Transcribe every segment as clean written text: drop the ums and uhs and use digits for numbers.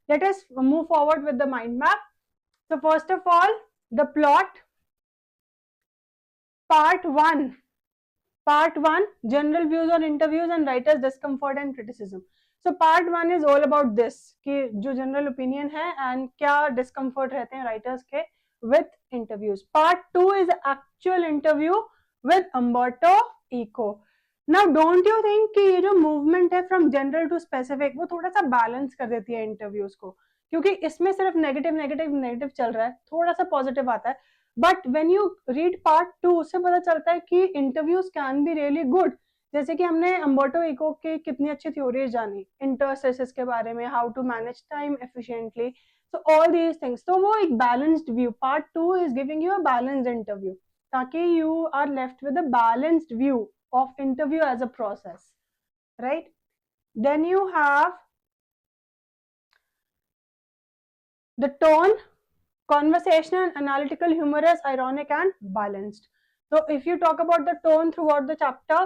Let us move forward with the mind map. So first of all, the plot. Part 1. Part 1, general views on interviews and writers discomfort and criticism. So part 1 is all about this कि जो general opinion है and क्या discomfort रहते हैं writers के with interviews. Part 2 is actual interview with Umberto Eco. Now don't you think कि ये जो movement है from general to specific वो थोड़ा सा balance कर देती है interviews को, क्योंकि इसमें सिर्फ नेगेटिव चल रहा है, थोड़ा सा पॉजिटिव आता है. But when you read part 2 उससे पता चलता है कि interviews can be really good. जैसे कि हमने अम्बर्टो इको के कितनी अच्छी थ्योरीज जानी इंटरस्टेसिस के बारे में, how to manage time efficiently, so all these things. तो वो एक balanced view, part 2 is giving you a balanced interview, ताकि you are left with a balanced view of interview as a process, right. Then you have the tone, conversational, analytical, humorous, ironic and balanced. So if you talk about the tone throughout the chapter,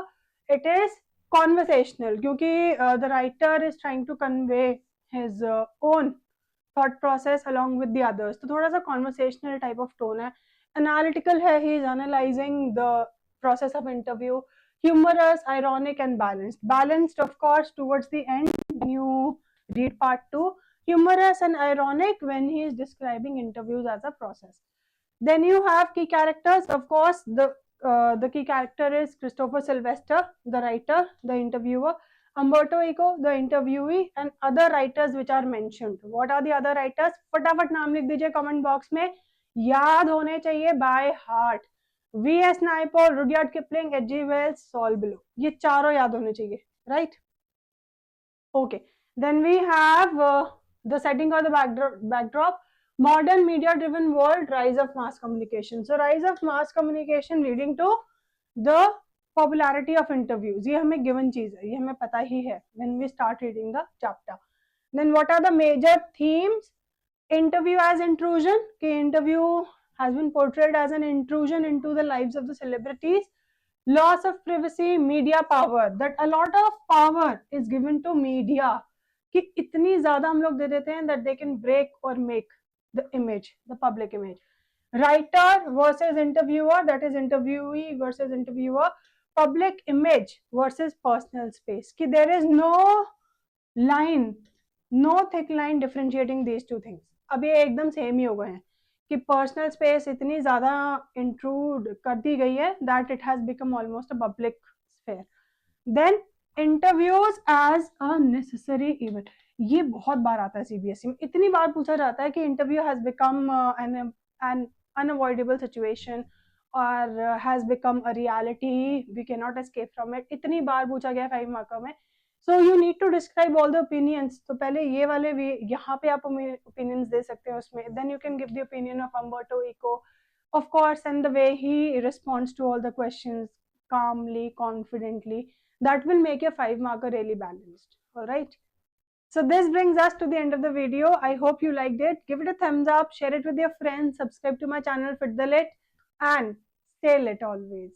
it is conversational क्योंकि the writer is trying to convey his own thought process along with the others. तो थोड़ा सा conversational type of tone है. Analytical है, he is analyzing the process of interview. Humorous, ironic and balanced. Balanced of course towards the end when you read part 2. Humorous and ironic when he is describing interviews as a process. Then you have key characters. Of course, the key character is Christopher Sylvester, the writer, the interviewer, Umberto Eco, the interviewee, and other writers which are mentioned. What are the other writers? फटाफट नाम लिख दीजिए comment box में, याद होने चाहिए by heart. V.S. Naipaul, Rudyard Kipling, H.G. Wells, Saul Bellow. ये चारों याद होने चाहिए, right? Okay. Then we have the setting or the backdrop. Modern media-driven world, rise of mass communication. So rise of mass communication leading to the popularity of interviews. ये हमें given चीज है, ये हमें पता ही है when we start reading the chapter. Then what are the major themes? Interview as intrusion. कि interview has been portrayed as an intrusion into the lives of the celebrities. Loss of privacy, media power. That a lot of power is given to media. कि इतनी ज्यादा हम लोग दे देते हैं that they can break or make the image, the public image. Writer versus interviewer, that is interviewee versus interviewer. Public image versus personal space. कि there is no line, no thick line differentiating these two things. अब ये एकदम same ही हो गए हैं कि personal space इतनी ज्यादा इंट्रूड कर दी गई है that it has become almost a public sphere. Then interviews as a necessary event. ये बहुत बार आता है सीबीएसई में, इतनी बार पूछा जाता है कि interview has become an unavoidable situation और has become a reality, we can not escape from it. इतनी बार पूछा गया 5 मार्कर में. So you need to describe all the opinions. तो पहले ये वाले भी यहाँ पे आप ओपिनियंस दे सकते हैं उसमें. Then you can give the opinion of Umberto Eco of course, and the way he responds to all the questions calmly, confidently, that will make your 5 marker really balanced. All right, so this brings us to the end of the video. I hope you liked it. Give it a thumbs up, share it with your friends, subscribe to my channel Fit the Lit, and stay lit always.